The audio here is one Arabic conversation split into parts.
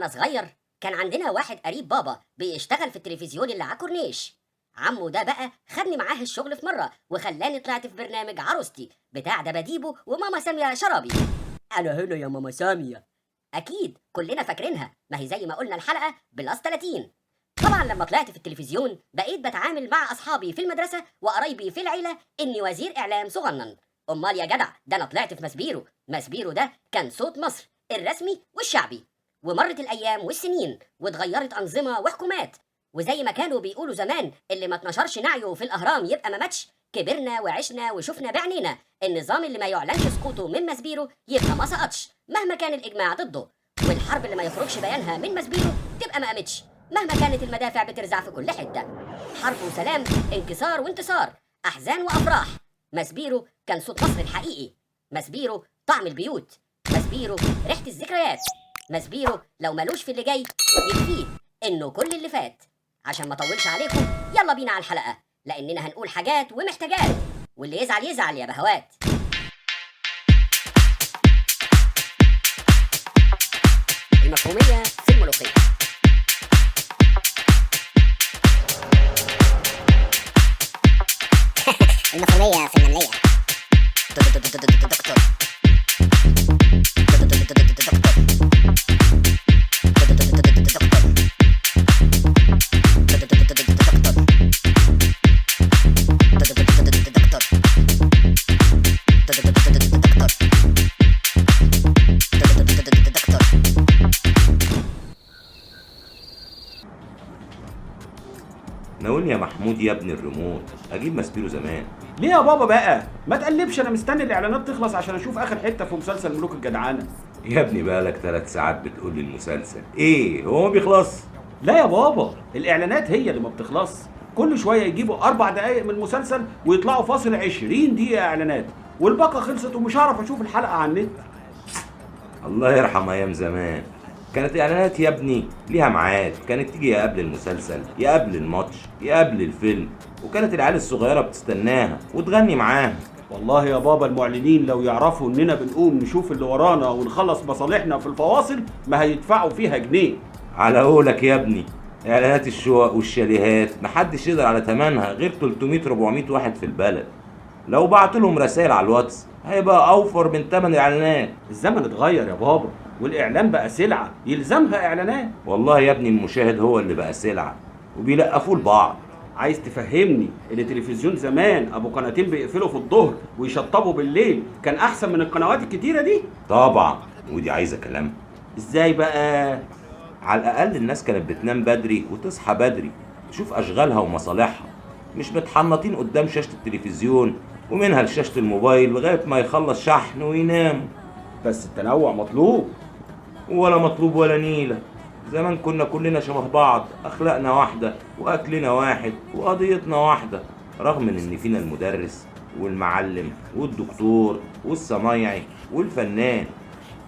وانا صغير كان عندنا واحد قريب بابا بيشتغل في التلفزيون اللي على كورنيش. عمو ده بقى خدني معاه الشغل في مره وخلاني طلعت في برنامج عروستي بتاع دباديبو وماما ساميه شرابي. انا هنا يا ماما ساميه. اكيد كلنا فاكرينها، ما هي زي ما قلنا الحلقه بلس 30. طبعا لما طلعت في التلفزيون بقيت بتعامل مع اصحابي في المدرسه وقرايبي في العيله اني وزير اعلام صغنن. امال يا جدع ده انا طلعت في مسبيرو. مسبيرو ده كان صوت مصر الرسمي والشعبي. ومرت الايام والسنين واتغيرت انظمه وحكومات، وزي ما كانوا بيقولوا زمان اللي ما اتنشرش نعيه في الاهرام يبقى ما ماتش. كبرنا وعشنا وشفنا بعينينا النظام اللي ما يعلنش سقوطه من مسبيرو يبقى ما سقطش مهما كان الاجماع ضده، والحرب اللي ما يخرجش بيانها من مسبيرو تبقى ما قامتش مهما كانت المدافع بترزع في كل حته. حرب وسلام، انكسار وانتصار، احزان وافراح. مسبيرو كان صوت مصر الحقيقي. مسبيرو طعم البيوت. مسبيرو ريحه الذكريات. مسبيرو لو ملوش في اللي جاي يكفيه انه كل اللي فات. عشان ما اطولش عليكم يلا بينا على الحلقه، لاننا هنقول حاجات ومحتاجات، واللي يزعل يزعل يا بهوات. المفهوميه في الملوخيه. المفهومية في النملية. ناولني يا محمود يا ابن الريموت، اجيب مسبيرو زمان. ليه يا بابا بقى؟ ما تقلبش، انا مستني الاعلانات تخلص عشان اشوف اخر حته في مسلسل ملوك الجدعانه. يا ابني بقالك 3 ساعات بتقول لي المسلسل ايه، هو ما بيخلص؟ لا يا بابا، الاعلانات هي اللي ما بتخلص. كل شويه يجيبوا 4 دقايق من المسلسل ويطلعوا فاصل 20 دقيقه اعلانات، والباقه خلصت ومش هعرف اشوف الحلقه على النت. الله يرحم ايام زمان، كانت الاعلانات يا ابني ليها ميعاد، كانت تيجي يا قبل المسلسل يا قبل الماتش يا قبل الفيلم، وكانت العيال الصغيره بتستناها وتغني معاها. والله يا بابا المعلنين لو يعرفوا اننا بنقوم نشوف اللي ورانا ونخلص مصالحنا في الفواصل ما هيدفعوا فيها جنيه. على قولك يا ابني، اعلانات الشقق والشاليهات محدش يقدر على ثمنها غير 300 400 واحد في البلد. لو بعت لهم رسائل على الواتس هيبقى اوفر من ثمن الاعلانات. الزمن اتغير يا بابا، والاعلان بقى سلعه يلزمها اعلانات. والله يا ابني المشاهد هو اللي بقى سلعه وبيلقفوه لبعض. عايز تفهمني ان التلفزيون زمان ابو قناتين بيقفلوا في الظهر ويشطبوا بالليل كان احسن من القنوات الكتيره دي؟ طبعا، ودي عايزه كلام. ازاي بقى؟ على الاقل الناس كانت بتنام بدري وتصحى بدري تشوف اشغالها ومصالحها، مش متحنطين قدام شاشه التلفزيون ومنها لشاشه الموبايل لغايه ما يخلص شحن وينام. بس التنوع مطلوب. ولا مطلوب ولا نيله. زمان كنا كلنا شبه بعض، اخلاقنا واحده واكلنا واحد وقضيتنا واحده، رغم ان فينا المدرس والمعلم والدكتور والصنايعي والفنان.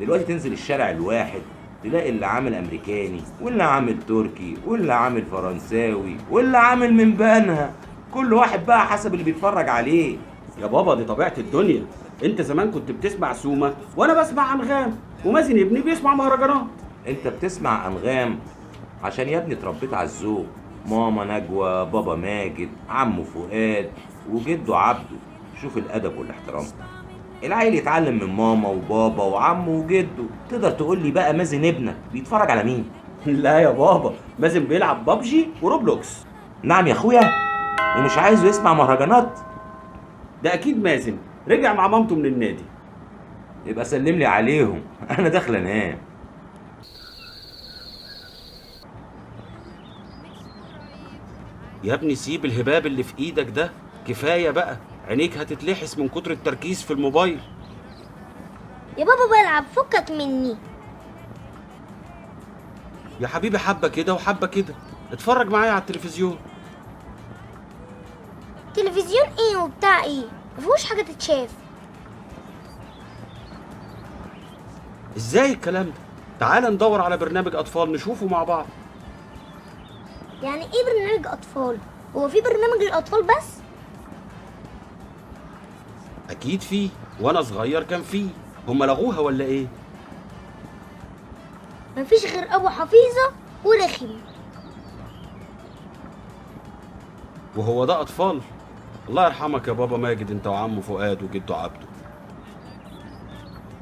دلوقتي تنزل الشارع الواحد تلاقي اللي عامل امريكاني واللي عامل تركي واللي عامل فرنساوي واللي عامل من بانها، كل واحد بقى حسب اللي بيتفرج عليه. يا بابا دي طبيعه الدنيا. انت زمان كنت بتسمع سومه وانا بسمع انغام، ومازن ابني بيسمع مهرجانات. انت بتسمع انغام عشان يا ابني اتربيت على الذوق، ماما نجوى، بابا ماجد، عمه فؤاد، وجده عبده. شوف الادب والاحترام، العيل يتعلم من ماما وبابا وعمه وجده. تقدر تقول لي بقى مازن ابنك بيتفرج على مين؟ لا يا بابا، مازن بيلعب بابجي وروبلوكس. نعم يا اخويا، ومش عايزه يسمع مهرجانات؟ ده اكيد مازن رجع مع مامته من النادي. يبقى سلم لي عليهم، انا داخل انام. يا ابني سيب الهباب اللي في ايدك ده، كفايه بقى، عينيك هتتلحس من كتر التركيز في الموبايل. يا بابا بلعب، فكك مني. يا حبيبي حبه كده وحبه كده، اتفرج معايا على التلفزيون. تلفزيون ايه وبتاع ايه؟ مفيهوش حاجه تتشاف. ازاي الكلام ده؟ تعال ندور على برنامج اطفال نشوفه مع بعض. يعني ايه برنامج اطفال؟ هو في برنامج للاطفال بس؟ اكيد فيه، وانا صغير كان فيه. هم لغوها ولا ايه؟ مفيش غير ابو حفيظه ورخم. وهو ده اطفال؟ الله يرحمك يا بابا ماجد، انت وعمه فؤاد وجده عبده.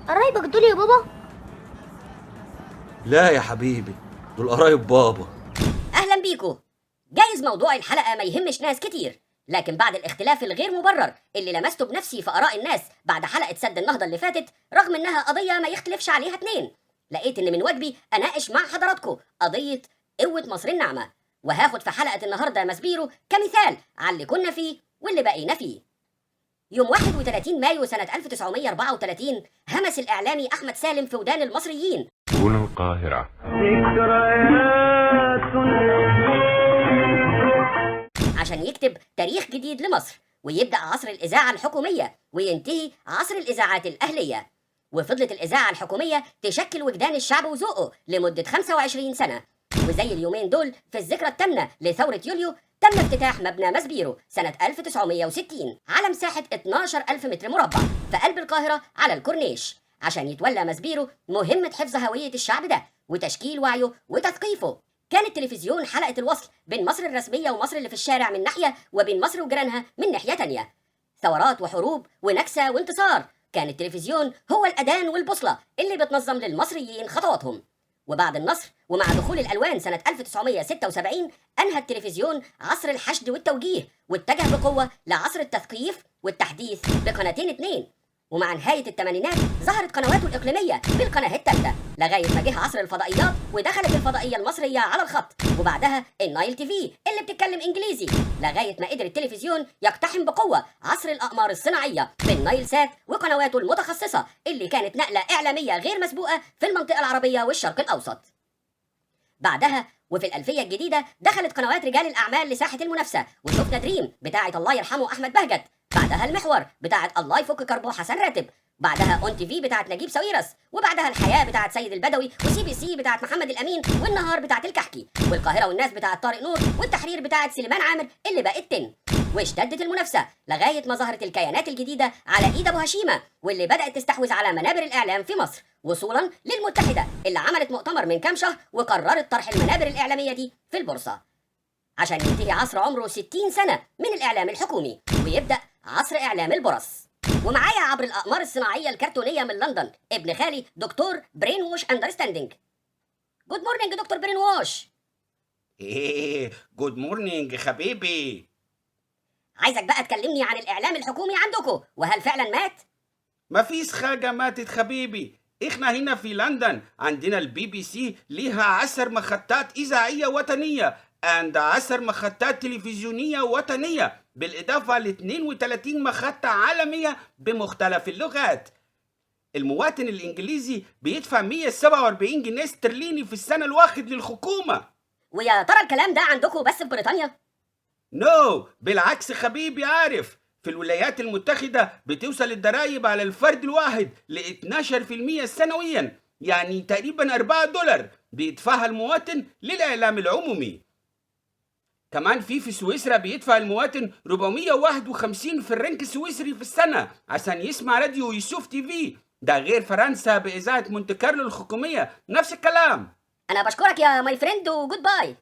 قرايبك دول يا بابا؟ لا يا حبيبي، دول قرايب بابا. اهلا بيكو. جايز موضوع الحلقه ما يهمش ناس كتير، لكن بعد الاختلاف الغير مبرر اللي لمسته بنفسي في اراء الناس بعد حلقه سد النهضه اللي فاتت، رغم انها قضيه ما يختلفش عليها اتنين، لقيت ان من واجبي اناقش مع حضراتكم قضيه قوه مصر الناعمه، وهاخد في حلقه النهارده ماسبيرو كمثال على اللي كنا فيه واللي بقينا فيه. يوم 31 مايو سنه 1934 همس الاعلامي احمد سالم في ودان المصريين هنا القاهرة. عشان يكتب تاريخ جديد لمصر، ويبدأ عصر الإذاعة الحكومية وينتهي عصر الإذاعات الأهلية. وفضلت الإذاعة الحكومية تشكل وجدان الشعب وذوقه لمدة 25 سنة. وزي اليومين دول في الذكرى الثامنة لثورة يوليو تم افتتاح مبنى ماسبيرو سنة 1960 على مساحة 12,000 متر مربع في قلب القاهرة على الكورنيش، عشان يتولى ماسبيرو مهمة حفظ هوية الشعب ده وتشكيل وعيه وتثقيفه. كان التلفزيون حلقة الوصل بين مصر الرسمية ومصر اللي في الشارع من ناحية، وبين مصر وجيرانها من ناحية تانية. ثورات وحروب ونكسة وانتصار، كان التلفزيون هو الأذان والبوصلة اللي بتنظم للمصريين خطواتهم. وبعد النصر ومع دخول الألوان سنة 1976 أنهى التلفزيون عصر الحشد والتوجيه، واتجه بقوة لعصر التثقيف والتحديث بقناتين اتنين. ومع نهاية الثمانينات ظهرت قنواته الإقليمية بالقناة الثالثة، لغاية ما جه عصر الفضائيات ودخلت الفضائية المصرية على الخط، وبعدها النايل تي في اللي بتتكلم إنجليزي، لغاية ما قدر التلفزيون يقتحم بقوة عصر الأقمار الصناعية بالنايل سات وقنواته المتخصصة اللي كانت نقلة إعلامية غير مسبوقة في المنطقة العربية والشرق الأوسط. بعدها وفي الألفية الجديدة دخلت قنوات رجال الأعمال لساحة المنافسة، وشفنا دريم بتاعة الله يرحمه أحمد بهجت، بعدها المحور بتاعة الله يفك كربه حسن راتب، بعدها اون تي في بتاعة نجيب ساويرس، وبعدها الحياة بتاعة سيد البدوي، وسي بي سي بتاعة محمد الأمين، والنهار بتاعة الكحكي، والقاهرة والناس بتاعة طارق نور، والتحرير بتاعة سليمان عامر اللي بقت تن. واشتدت المنافسة لغاية ما ظهرت الكيانات الجديدة على إيد أبو هشيمة، واللي بدأت تستحوذ على منابر الإعلام في مصر، وصولا للمتحدة اللي عملت مؤتمر من كام شهر وقررت طرح المنابر الإعلامية دي في البورصة، عشان ينتهي عصر عمره 60 سنة من الإعلام الحكومي ويبدأ عصر إعلام البرص. ومعايا عبر الأقمار الصناعية الكرتونية من لندن ابن خالي دكتور برين ووش أندرستاندينج. جود مورنينج دكتور برين ووش. ايه جود مورنينج حبيبي. عايزك بقى تكلمني عن الإعلام الحكومي عندكم، وهل فعلا مات؟ مفيش حاجة ماتت حبيبي. احنا هنا في لندن عندنا البي بي سي ليها 10 محطات إذاعية وطنية and 10 محطات تلفزيونية وطنية، بالإضافة ل 32 محطة عالمية بمختلف اللغات. المواطن الإنجليزي بيدفع 147 جنيه استرليني في السنة الواحد للحكومة. ويا ترى الكلام ده عندكم بس في بريطانيا؟ نو بالعكس حبيبي، عارف في الولايات المتحدة بتوصل الضرايب على الفرد الواحد ل 12% سنويا، يعني تقريبا $4 بيدفعها المواطن للإعلام العمومي. كمان في سويسرا بيدفع المواطن 451 فرنك سويسري في السنة عشان يسمع راديو ويشوف تي في، ده غير فرنسا بإذاعة مونte كارلو الحكومية نفس الكلام. أنا بشكرك يا ماي فريند وجود باي.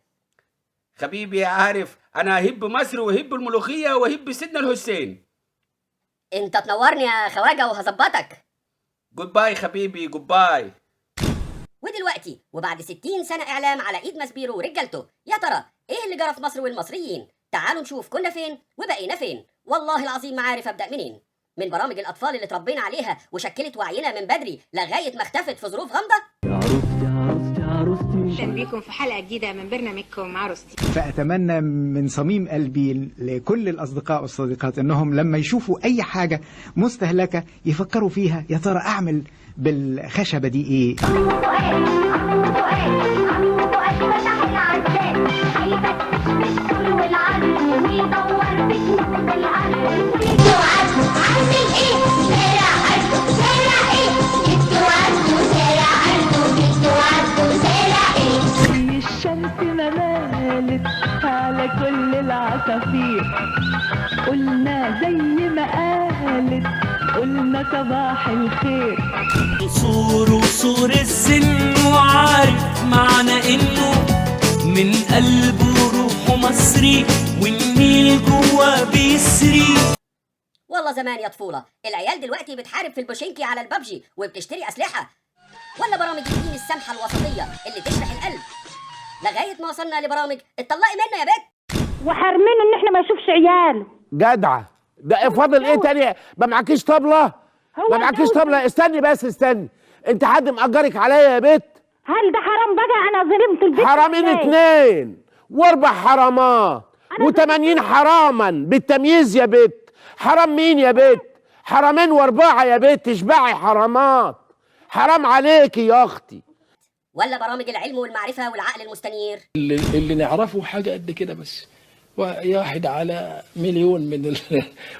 حبيبي عارف أنا أحب مصر وأحب الملوخية وأحب سيدنا الحسين. أنت تنورني يا خواجة وهظبطك. جود باي حبيبي، جود باي. ودلوقتي وبعد 60 سنة إعلام على إيد ماسبيرو ورجالته، يا ترى إيه اللي جرى في مصر والمصريين؟ تعالوا نشوف كنا فين وبقينا فين. والله العظيم ما عارف أبدأ منين. من برامج الأطفال اللي تربينا عليها وشكلت وعينا من بدري لغاية ما اختفت في ظروف غامضة. اهلا بيكم في حلقه جديده من برنامجكم عروستي. فأتمنى من صميم قلبي لكل الأصدقاء والصديقات أنهم لما يشوفوا أي حاجة مستهلكة يفكروا فيها، يا ترى أعمل بالخشبة دي إيه؟ الشمس ما مالت على كل العصافير، قلنا زي ما قالت قلنا صباح الخير. صور وصور السن وعارف معنى انه من قلبه روحه مصري والنيل جوا بيسري. والله زمان يا طفولة، العيال دلوقتي بتحارب في البوشينكي على البابجي وبتشتري أسلحة، ولا برامج الدين السمحة الوسطية اللي تشرح القلب، لغاية ما وصلنا لبرامج اتطلقي منه يا بت، وحارمينه ان احنا ما نشوفش عياله. جدعة. ده فاضل ايه تاني؟ ما معكيش طبلة؟ ما معكيش طبلة؟ استني بس استني، انت حد مأجرك عليا يا بت؟ هل ده حرام بقى؟ انا ظلمت البيت. حرامين 2 و4 حرامات و80 حراما بالتمييز يا بت. حرام مين يا بت؟ حرامين و4 يا بت، تشبعي حرامات. حرام عليكي يا اختي. ولا برامج العلم والمعرفة والعقل المستنير اللي نعرفه حاجة قد كده بس، واحد على مليون من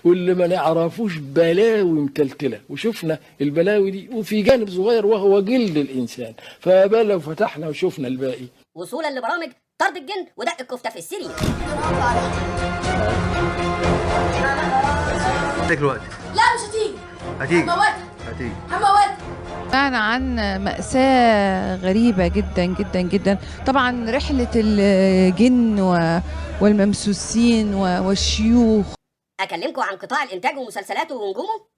واللي ما نعرفوش بلاوي متلتلة، وشفنا البلاوي دي وفي جانب صغير وهو جلد الإنسان، فبقى لو فتحنا وشفنا الباقي. وصولا لبرامج طرد الجن ودق الكفتة في السيريا. دلوقتي لا مش هتيجي. هتيجي. سمعنا عن مأساة غريبة جدا جدا جدا، طبعا رحلة الجن والممسوسين والشيوخ. أكلمكم عن قطاع الإنتاج ومسلسلاته ونجومه؟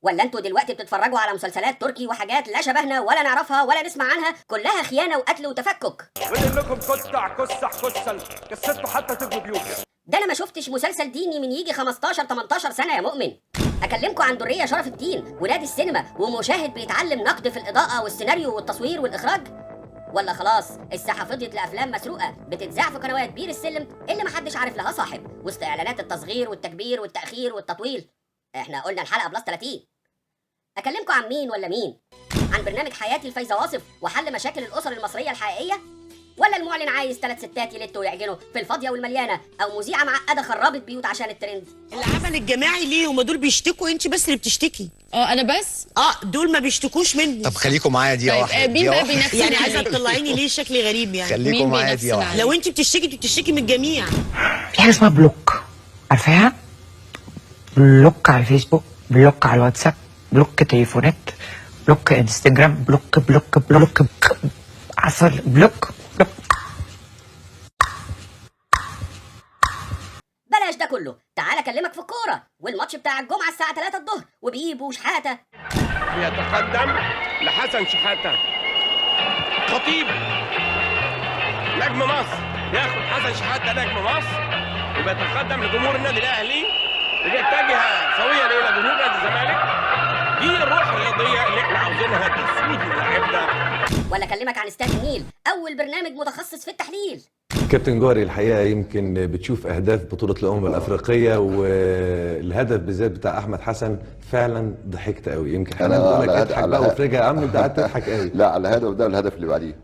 ولا انتوا دلوقتي بتتفرجوا على مسلسلات تركي وحاجات لا شبهنا ولا نعرفها ولا نسمع عنها، كلها خيانة وقتل وتفكك. بقول لكم كسع كسل كسرتوا حتى تبنوا بيوت. ده انا ما شفتش مسلسل ديني من يجي 15-18 سنة يا مؤمن. اكلمكم عن درية شرف الدين ونادي السينما ومشاهد بيتعلم نقد في الإضاءة والسيناريو والتصوير والإخراج. ولا خلاص الساحة فضيت لأفلام مسروقة بتتذاع في قنوات بير السلم اللي محدش عارف لها صاحب، وسط إعلانات التصغير والتكبير والتأخير والتطويل. احنا قلنا الحلقة بلس 30. أكلمكم عن مين ولا مين؟ عن برنامج حياتي الفايزة واصف وحل مشاكل الأسر المصرية الحقيقية؟ ولا المعلن عايز 3 ستات يلتوا ويعجنوا في الفاضية والمليانة؟ أو مذيعة معقدة خربت بيوت عشان الترند؟ العمل الجماعي ليه؟ هما دول بيشتكوا، انت بس اللي بتشتكي. انا بس؟ دول ما بيشتكوش مني. طب خليكم معايا دقيقة واحدة. مين بقى بينافسني؟ يعني عايزة تطلعيني ليه شكلي غريب يعني؟ خليكم معايا دقيقة واحدة. لو انت بتشتكي من الجميع. في حاجة اسمها بلوك، عارفاها؟ بلوك على الفيسبوك، بلوك على الواتساب، بلوك تليفونات، بلوك انستجرام، بلوك عصر بلوك. بلاش ده كله، تعال اكلمك في الكوره والماتش بتاع الجمعه الساعه 3 الظهر وبيبو وشحاته. يتقدم لحسن شحاته خطيب نجم مصر، ياخد حسن شحاته نجم مصر وبيتقدم لجمهور النادي الاهلي ليتجه سويا الى جمهور نادي الزمالك. دي الروح الرياضيه اللي احنا عاوزينها تسود ملاعبنا. ولا اكلمك عن استاد النيل، اول برنامج متخصص في التحليل. كابتن جوهري، الحقيقه يمكن بتشوف اهداف بطوله الامم الافريقيه والهدف بالذات بتاع احمد حسن فعلا ضحكت قوي. يمكن حنان بتقول لك اضحك بقى وفرجها يا عم، انت قعدت تضحك قوي. لا على الهدف ده والهدف اللي بعديه.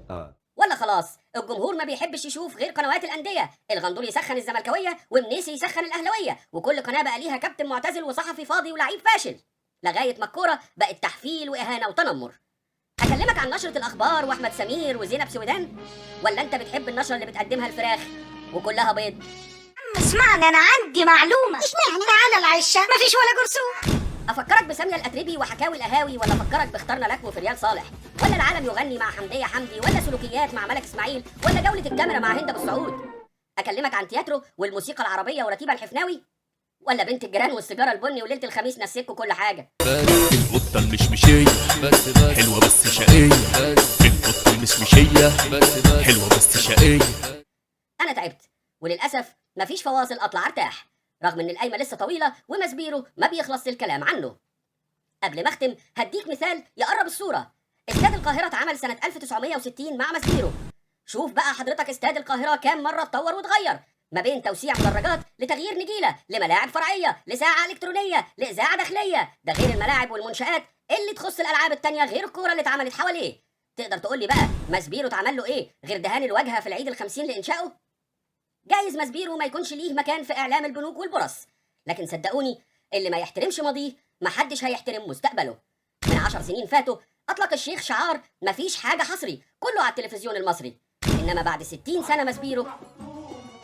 ولا خلاص الجمهور ما بيحبش يشوف غير قنوات الانديه، الغندور يسخن الزملكاويه ومنيسي يسخن الاهلاويه، وكل قناه بقى ليها كابتن معتزل وصحفي فاضي ولاعيب فاشل، لغايه ما الكوره بقت تحفيل واهانه وتنمر. اكلمك عن نشره الاخبار واحمد سمير وزينب سويدان، ولا انت بتحب النشره اللي بتقدمها الفراخ وكلها بيض؟ اسمعني انا عندي معلومه. اشمعنى؟ تعالى العشاء مفيش ولا جرسون. افكرك بساميه الاتربي وحكاوي القهاوي، ولا افكرك باخترنا لك في ريال صالح، ولا العالم يغني مع حمديه حمدي، ولا سلوكيات مع ملك اسماعيل، ولا جوله الكاميرا مع هند ابو السعود؟ اكلمك عن تياترو والموسيقى العربيه ورتيبه الحفناوي، ولا بنت الجيران والسيجاره البني وليله الخميس نسيتكوا كل حاجه؟ القطه المشمشيه حلوه بس شقيه، القطه المشمشيه حلوه بس شقيه. انا تعبت وللاسف مفيش فواصل اطلع ارتاح، رغم ان القايمه لسه طويله ومسبيرو ما بيخلص الكلام عنه. قبل ما اختم هديك مثال يقرب الصوره. استاد القاهره اتعمل سنه 1960 مع مسبيرو. شوف بقى حضرتك استاد القاهره كام مره اتطور واتغير، ما بين توسيع مدرجات لتغيير نجيله لملاعب فرعيه لساعه الكترونيه لاذاعه داخليه، ده غير الملاعب والمنشات اللي تخص الالعاب التانيه غير الكوره اللي اتعملت حواليه. تقدر تقول لي بقى ماسبيرو اتعمل له ايه غير دهان الواجهه في العيد ال50 لانشائه؟ جايز ماسبيرو ما يكونش ليه مكان في اعلام البنوك والبرص، لكن صدقوني اللي ما يحترمش ماضيه محدش هيحترم مستقبله. من 10 سنين فاتوا اطلق الشيخ شعار مفيش حاجه حصري كله على التلفزيون المصري، انما بعد 60 سنه ماسبيرو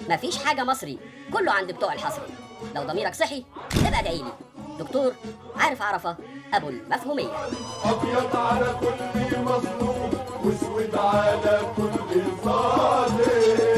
مفيش حاجه مصري كله عند بتوع الحصري. لو ضميرك صحي ابقى ادعيلي. دكتور عارف عرفه ابو المفهوميه. ابيض على كل مظلوم واسود على كل ظالم.